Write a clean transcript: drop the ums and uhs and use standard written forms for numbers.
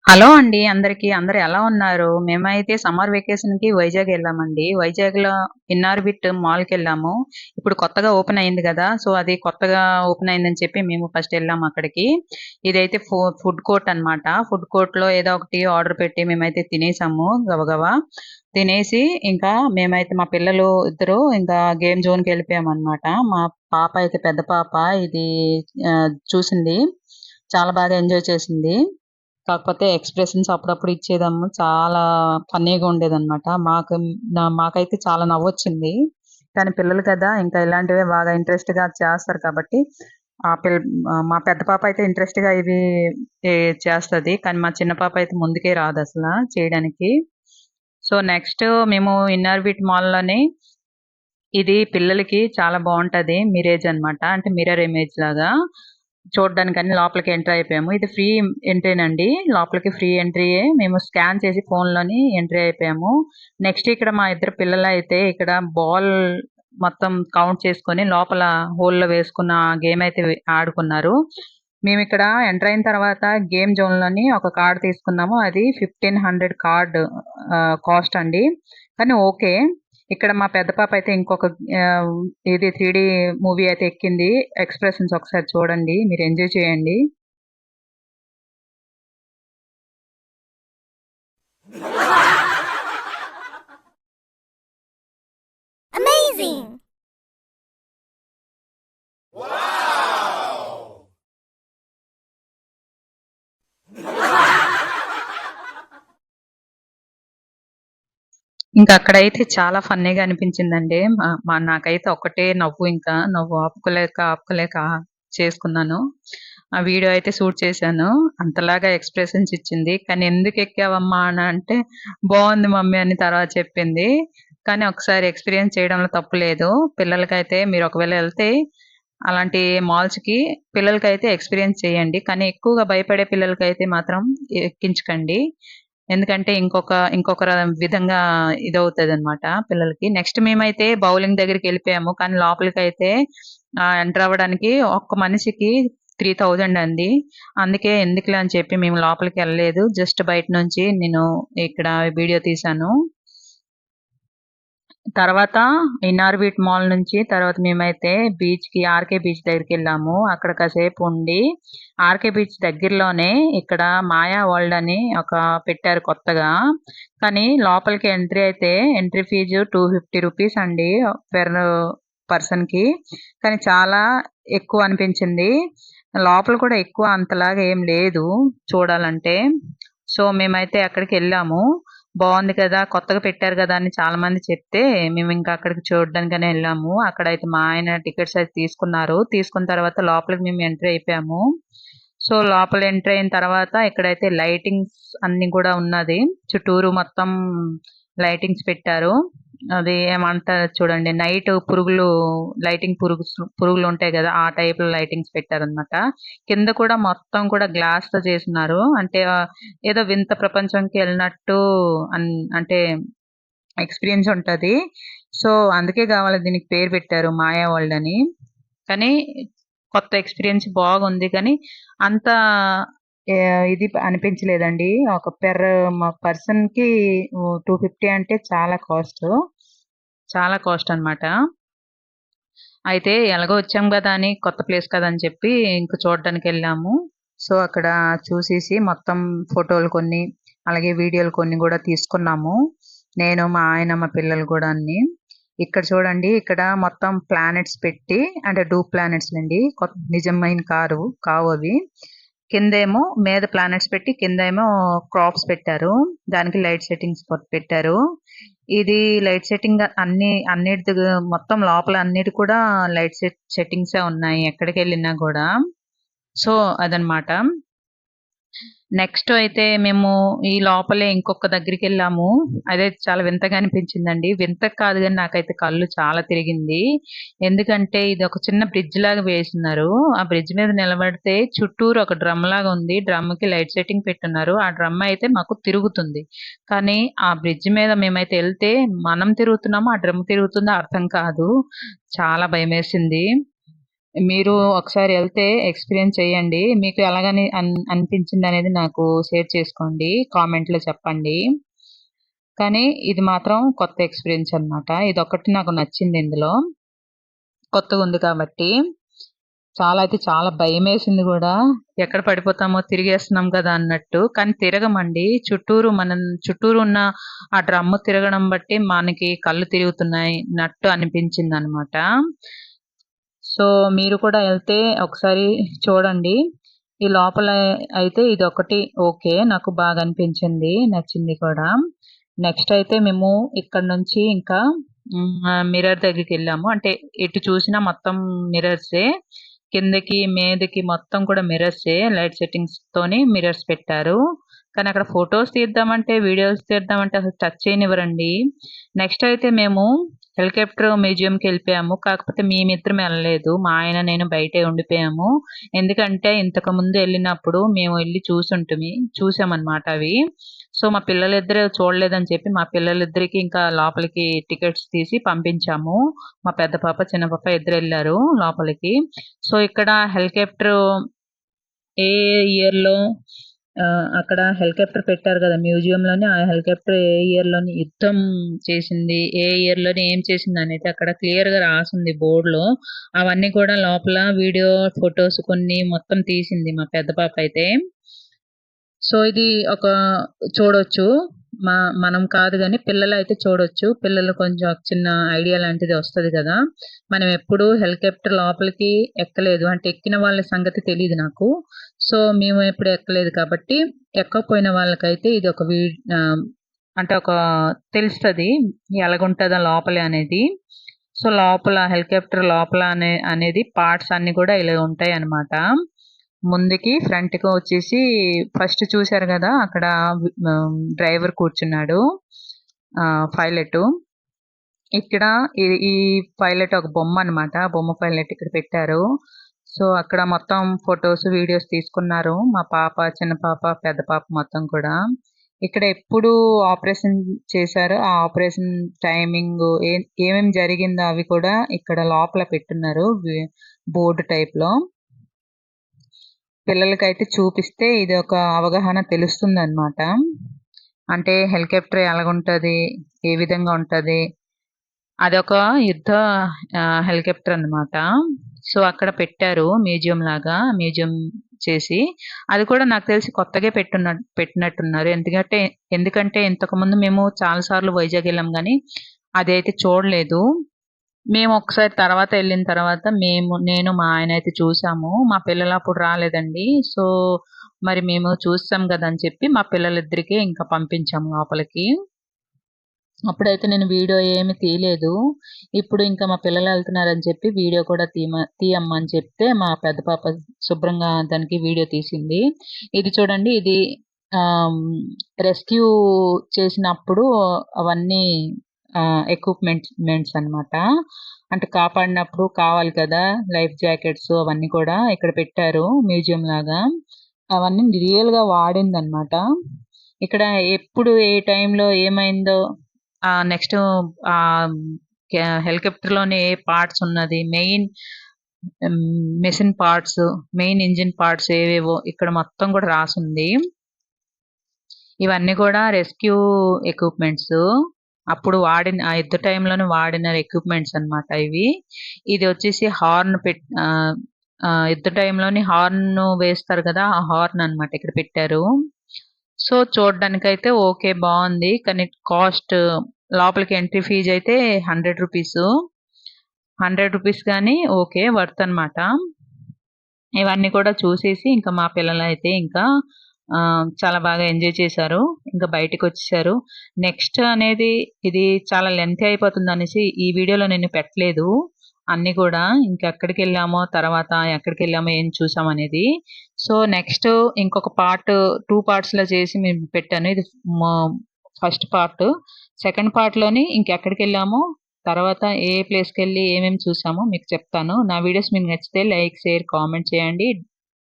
Hello అండి అందరికి. అందరూ ఎలా ఉన్నారు? మేమైతే సమ్మర్ వెకేషన్‌కి వైజాగ్ ఎళ్ళామండి. వైజాగ్‌లో ఇన్నార్బిట్ మాల్‌కెళ్ళాము. ఇప్పుడు కొత్తగా ఓపెన్ అయింది గదా! సో, అది కొత్తగా ఓపెన్ అయిందని చెప్పి మేము ఫస్ట్ ఎళ్ళాము అక్కడికి. ఇదైతే ఫుడ్ కోర్ట్ అన్నమాట. ఫుడ్ కోర్ట్‌లో ఏదో ఒకటి ఆర్డర్ పెట్టి మేమైతే తినేసాము గబగబా. తినేసి ఇంకా మేమైతే మా పిల్లలు ఇద్దరు ఇంకా గేమ్ జోన్‌కెళ్ళిపోయామన్నమాట. మా పాప అయితే పెద్ద పాప ఇది చూసింది. చాలా బాగా ఎంజాయ్ చేసింది. కాకపోతే ఎక్స్‌ప్రెషన్స్ అప్పుడప్పుడు ఇచ్చేదాము. చాలా ఫన్నీగా ఉండేదనమాట. మాకైతే చాలా నవ్వొచ్చింది. కానీ పిల్లలు కదా! ఇంకా ఇలాంటివే బాగా ఇంట్రెస్ట్‌గా చేస్తారు కాబట్టి ఆ పిల్ మా పెద్ద పాప అయితే ఇంట్రెస్ట్‌గా ఇవి ఏ చేస్తది. కానీ మా చిన్న పాప అయితే ముందుకే రాదసల చేయడానికి. సో, నెక్స్ట్ మేము ఇన్నార్బిట్ మాల్‌లోని ఇది పిల్లలకి చాలా బావుంటది. మిరేజ్ అన్నమాట. అంటే మిర్రర్ ఇమేజ్ లాగా. చూడ్డానికని లోపలికి ఎంటర్ అయిపోయాము. ఇది ఫ్రీ ఎంట్రీనండి. లోపలికి ఫ్రీ ఎంట్రీయే. మేము స్కాన్ చేసి ఫోన్‌లోని ఎంట్రీ అయిపోయాము. నెక్స్ట్ ఇక్కడ మా ఇద్దరు పిల్లలైతే ఇక్కడ బాల్ మొత్తం కౌంట్ చేసుకొని లోపల హోల్‌లో వేసుకున్న గేమ్ అయితే ఆడుకున్నారు. మేమిక్కడ ఎంటర్ అయిన తర్వాత గేమ్ జోన్‌లోని ఒక కార్డ్ తీసుకున్నాము. అది 1500 కార్డ్ కాస్ట్ అండి. కానీ ఓకే. ఇక్కడ మా పెద్ద పాప అయితే ఇంకొక ఆహ్, ఇది 3 మూవీ అయితే ఎక్కింది. ఎక్స్‌ప్రెషన్స్ ఒకసారి చూడండి. మీరు ఎంజాయ్ చేయండి. Amazing! ఇంకా అక్కడైతే చాలా ఫన్నీగా అనిపించిందండి. నాకైతే ఒక్కటే నవ్వు ఇంకా. నవ్వు ఆపుకోలేక చేసుకున్నాను. ఆ వీడియో అయితే షూట్ చేశాను. అంతలాగా ఎక్స్‌ప్రెషన్స్ ఇచ్చింది. కానీ "ఎందుకెక్కావమ్మా" అని అంటే, "బావుంది మమ్మీ" అని తర్వాత చెప్పింది. కానీ ఒకసారి ఎక్స్‌పీరియన్స్ చేయడంలో తప్పు లేదు. పిల్లలకైతే మీరు ఒకవేళ ఎళ్తే అలాంటి మాల్స్‌కి పిల్లలకైతే ఎక్స్‌పీరియన్స్ చేయండి. కానీ ఎక్కువగా భయపడే పిల్లలకైతే మాత్రం ఎక్కించకండి. ఎందుకంటే ఇంకొక విధంగా ఇదవుతదనమాట పిల్లలకి. నెక్స్ట్ మేమైతే బౌలింగ్ దగ్గరికెళ్ళిపోయాము. కానీ లోపలికైతే ఎంటర్ అవ్వడానికి ఒక్క మనిషికి 3000 అండి. అందుకే ఎందుకులే అని చెప్పి మేము లోపలికెళ్ళలేదు. జస్ట్ బయట నుంచి నేను ఇక్కడ వీడియో తీశాను. తర్వాత ఇన్నార్బిట్ మాల్ నుంచి తర్వాత మేమైతే బీచ్‌కి ఆర్‌కే బీచ్ దగ్గరికెళ్ళాము. అక్కడ కాసేపు ఉండి, ఆర్‌కే బీచ్ దగ్గరలోనే ఇక్కడ మాయా వరల్డ్ అని పెట్టారు కొత్తగా. కానీ లోపలికి ఎంట్రీ అయితే ఎంట్రీ ఫీజు రూ. 250 అండి పెర్ పర్సన్‌కి. కానీ చాలా ఎక్కువ అనిపించింది. లోపల కూడా ఎక్కువ అంతలాగా ఏం లేదు చూడాలంటే. సో, మేమైతే అక్కడికెళ్ళాము. బావుంది కదా! కొత్తగా పెట్టారు గదా! అని చాలా మంది చెప్తే, మేమింకా అక్కడికి చూడడానికనే ఎళ్ళాము. అక్కడైతే మా ఆయన టికెట్స్ అయితే తీసుకున్నారు. తీసుకున్న తర్వాత లోపలికి మేము ఎంట్రీ అయిపోయాము. సో, లోపల ఎంట్రీ అయిన తర్వాత ఇక్కడైతే లైటింగ్స్ అన్నీ గూడా ఉన్నది. చుట్టూరు మొత్తం లైటింగ్స్ పెట్టారు. అది ఏమంటారు చూడండి నైట్ పురుగులుంటాయి గదా! ఆ టైప్‌లో లైటింగ్స్ పెట్టారనమాట. కింద కూడా మొత్తం కూడా గ్లాస్‌తో చేసున్నారు. అంటే ఏదో వింత ప్రపంచంకి ఎళ్ళినట్టు అన్ అంటే ఎక్స్‌పీరియన్స్ ఉంటది. సో, అందుకే కావాల దీనికి పేరు పెట్టారు మాయా వరల్డ్ అని. కానీ కొత్త ఎక్స్‌పీరియన్స్ బాగుంది. కానీ అంత ఇది అనిపించలేదండి. ఒక పర్సన్‌కి 250 అంటే చాలా కాస్ట్ అన్నమాట. అయితే ఎలాగో వచ్చాం గదా! అని కొత్త ప్లేస్ కదా! అని చెప్పి ఇంక చూడడానికెళ్ళాము. సో, అక్కడ చూసేసి మొత్తం ఫోటోలు కొన్ని, అలాగే వీడియోలు కొన్ని గూడా తీసుకున్నాము. నేను, మా ఆయన, మా పిల్లలు గూడా అన్ని. ఇక్కడ చూడండి ఇక్కడ మొత్తం ప్లానెట్స్ పెట్టి అంటే ప్లానెట్స్ అండి. నిజమైన కావవి. కిందేమో మీద ప్లానెట్స్ పెట్టి కిందేమో క్రాప్స్ పెట్టారు. దానికి లైట్ సెట్టింగ్స్ పెట్టారు. ఇది లైట్ సెట్టింగ్ మొత్తం లోపల అన్నిటి కూడా సెట్టింగ్సే ఉన్నాయి ఎక్కడికెళ్ళినా గూడా. సో, అదనమాట. నెక్స్ట్ అయితే మేము ఈ లోపలే ఇంకొక దగ్గరికెళ్ళాము. అదైతే చాలా వింతగా అనిపించిందండి. వింతగా కాదు గానీ నాకైతే కళ్ళు చాలా తిరిగింది. ఎందుకంటే ఇది ఒక చిన్న బ్రిడ్జ్ లాగా వేసున్నారు. ఆ బ్రిడ్జ్ మీద నిలబడితే చుట్టూరు ఒక డ్రమ్ లాగా ఉంది. డ్రమ్‌కి లైట్ సెట్టింగ్ పెట్టున్నారు. ఆ డ్రమ్ అయితే మాకు తిరుగుతుంది. కానీ ఆ బ్రిడ్జ్ మీద మేమైతే ఎళ్తే మనం తిరుగుతున్నామో, ఆ డ్రమ్ తిరుగుతుందో అర్థం కాదు. చాలా భయమేసింది. మీరు ఒకసారి ఎళ్తే ఎక్స్‌పీరియన్స్ చేయండి. మీకు ఎలాగని అనిపించిందనేది నాకు షేర్ చేసుకోండి. కామెంట్‌లో చెప్పండి. కానీ ఇది మాత్రం కొత్త ఎక్స్‌పీరియన్స్ అన్నమాట. ఇదొక్కటి నాకు నచ్చింది ఇందులో. కొత్తగుంది కాబట్టి. చాలా అయితే చాలా భయమేసింది గూడా. ఎక్కడ పడిపోతామో తిరిగేస్తున్నాం కదా అన్నట్టు. కానీ తిరగమండి. చుట్టూరు ఉన్న ఆ డ్రమ్ము తిరగడం బట్టి మనకి కళ్ళు తిరుగుతున్నట్టు అనిపించిందనమాట. సో, మీరు కూడా ఎళ్తే ఒకసారి చూడండి. ఈ లోపల అయితే ఇదొకటి ఓకే. నాకు బాగా అనిపించింది. నచ్చింది కూడా. నెక్స్ట్ అయితే మేము ఇక్కడి నుంచి ఇంకా మిర్రర్ దగ్గరికెళ్ళాము. అంటే ఎటు చూసినా మొత్తం మిర్రర్సే. కిందకి, మీదకి మొత్తం కూడా మిర్రర్సే. లైట్ సెట్టింగ్స్‌తోని మిర్రర్స్ పెట్టారు. కానీ అక్కడ ఫోటోస్ తీద్దామంటే, వీడియోస్ తీద్దామంటే అసలు టచ్ చేయనివ్వరండి. నెక్స్ట్ అయితే మేము హెలికాప్టర్ మ్యూజియంకెళ్ళిపోయాము. కాకపోతే మేమిద్దరం ఎళ్ళలేదు. మా ఆయన, నేను బయటే ఉండిపోయాము. ఎందుకంటే ఇంతకుముందు ఎళ్ళినప్పుడు మేము ఎళ్లి చూసామనమాట అవి. సో, మా పిల్లలిద్దరూ చూడలేదని చెప్పి మా పిల్లలిద్దరికీ ఇంకా లోపలికి టికెట్స్ తీసి పంపించాము. మా పెద్ద పాప, చిన్న పాప ఇద్దరెళ్లారు లోపలికి. సో, ఇక్కడ హెలికాప్టరు ఏ ఇయర్‌లో అక్కడ హెలికాప్టర్ పెట్టారు గదా! మ్యూజియంలోని ఆ హెలికాప్టర్ ఏ ఇయర్‌లోని యుద్ధం చేసింది, ఏ ఇయర్‌లోని ఏం చేసిందనేది అక్కడ క్లియర్‌గా రాసుంది బోర్డ్‌లో. అవన్నీ కూడా లోపల వీడియో, ఫోటోస్ కొన్ని మొత్తం తీసింది మా పెద్ద పాపయితే. సో, ఇది ఒక చూడొచ్చు. మనం కాదు గానీ పిల్లలైతే చూడొచ్చు. పిల్లలు కొంచెం ఒక చిన్న ఐడియా లాంటిది వస్తది గదా! మనం ఎప్పుడూ హెలికాప్టర్ లోపలికి ఎక్కలేదు. అంటే ఎక్కిన వాళ్ళ సంగతి తెలీదు నాకు. సో, మేము ఎప్పుడు ఎక్కలేదు కాబట్టి ఎక్కకపోయిన వాళ్ళకైతే ఇదొక అంటే ఒక తెలుస్తది. ఎలాగుంటదో లోపల అనేది. సో, లోపల హెలికాప్టర్ లోపల అనేది పార్ట్స్ అన్నీ గూడా ఇలా ఉంటాయన్నమాట. ముందుకి ఫ్రంట్‌కి వచ్చేసి ఫస్ట్ చూసారు గదా! అక్కడ డ్రైవర్ కూర్చున్నాడు. పైలటు. ఇక్కడ ఈ పైలట్ ఒక బొమ్మనమాట. బొమ్మ పైలట్ ఇక్కడ పెట్టారు. సో, అక్కడ మొత్తం ఫోటోస్, వీడియోస్ తీసుకున్నారు. మా పాప, చిన్న పాప, పెద్ద పాప మొత్తం కూడా. ఇక్కడ ఎప్పుడు ఆపరేషన్ చేశారో, ఆ ఆపరేషన్ టైమింగు ఏమేమి జరిగిందో అవి కూడా ఇక్కడ లోపల పెట్టున్నారు. బోర్డ్ టైప్‌లో. పిల్లలకైతే చూపిస్తే ఇదొక అవగాహన తెలుస్తుందనమాట. అంటే హెలికాప్టర్ ఎలాగుంటది? ఏ విధంగా ఉంటది? అదొక యుద్ధ హెలికాప్టర్ అన్నమాట. సో, అక్కడ పెట్టారు మ్యూజియం చేసి. అది కూడా నాకు తెలిసి కొత్తగే పెట్టినట్టున్నారు. ఎందుకంటే ఇంతకుముందు మేము చాలా సార్లు వైజాగ్ ఎళ్ళాం గానీ, అదైతే చూడలేదు. మేము ఒకసారి తర్వాత ఎళ్ళిన తర్వాత నేను, మా ఆయన అయితే చూసాము. మా పిల్లలు అప్పుడు రాలేదండి. సో, మరి మేము చూసాం గదా! అని చెప్పి మా పిల్లలిద్దరికీ ఇంకా పంపించాము లోపలికి. అప్పుడైతే నేను వీడియో ఏమి తీయలేదు. ఇప్పుడు ఇంకా మా పిల్లలెళ్తున్నారని చెప్పి వీడియో కూడా తీయమ్మా అని చెప్తే మా పెద్ద పాప శుభ్రంగా దానికి వీడియో తీసింది. ఇది చూడండి ఇది ఆహ్, రెస్క్యూ చేసినప్పుడు అవన్నీ మెంట్స్ అన్నమాట. అంటే కాపాడినప్పుడు కావాలి కదా! లైఫ్ జాకెట్స్ అవన్నీ కూడా ఇక్కడ పెట్టారు మ్యూజియం లాగా. అవన్నీ రియల్‌గా వాడిందన్నమాట. ఇక్కడ ఎప్పుడు ఏ టైంలో ఏమైందో నెక్స్ట్ ఆహ్, హెలికాప్టర్‌లోనే ఏ పార్ట్స్ ఉన్నది, హ్మ్, machine parts, main engine parts ఏవేవో ఇక్కడ మొత్తం కూడా రాసుంది. ఇవన్నీ కూడా రెస్క్యూ ఎక్విప్‌మెంట్స్. ఆ యుద్ధ టైంలోనే వాడిన ఎక్విప్‌మెంట్స్ అన్నమాట ఇవి. ఇది వచ్చేసి యుద్ధ టైంలోని హార్న్ వేస్తారు కదా! ఆ హార్న్ అన్నమాట ఇక్కడ పెట్టారు. సో, చూడ్డానికైతే ఓకే. బావుంది. కానీ లోపలికి ఎంట్రీ ఫీజ్ అయితే రూ. 100 గానీ ఓకే. వర్త్ అన్నమాట. ఇవన్నీ కూడా చూసేసి ఇంకా మా పిల్లలైతే ఇంకా చాలా బాగా ఎంజాయ్ చేశారు. ఇంకా బయటికొచ్చేసారు. నెక్స్ట్ అనేది ఇది చాలా లెంతీ అయిపోతుందనేసి ఈ వీడియోలో నేను పెట్టలేదు. అన్నీ కూడా ఇంకెక్కడికెళ్ళామో, తర్వాత ఎక్కడికెళ్ళామో, ఏం చూసామనేది. సో, నెక్స్ట్ ఇంకొక 2 పార్ట్స్‌లో చేసి పెట్టాను. ఇది మొ ఫస్ట్ పార్ట్. సెకండ్ పార్ట్‌లోని ఇంకెక్కడికెళ్ళామో, తర్వాత ఏ ప్లేస్‌కెళ్ళి ఏమేమి చూసామో మీకు చెప్తాను. నా వీడియోస్ మీకు నచ్చితే లైక్, షేర్, కామెంట్ చేయండి.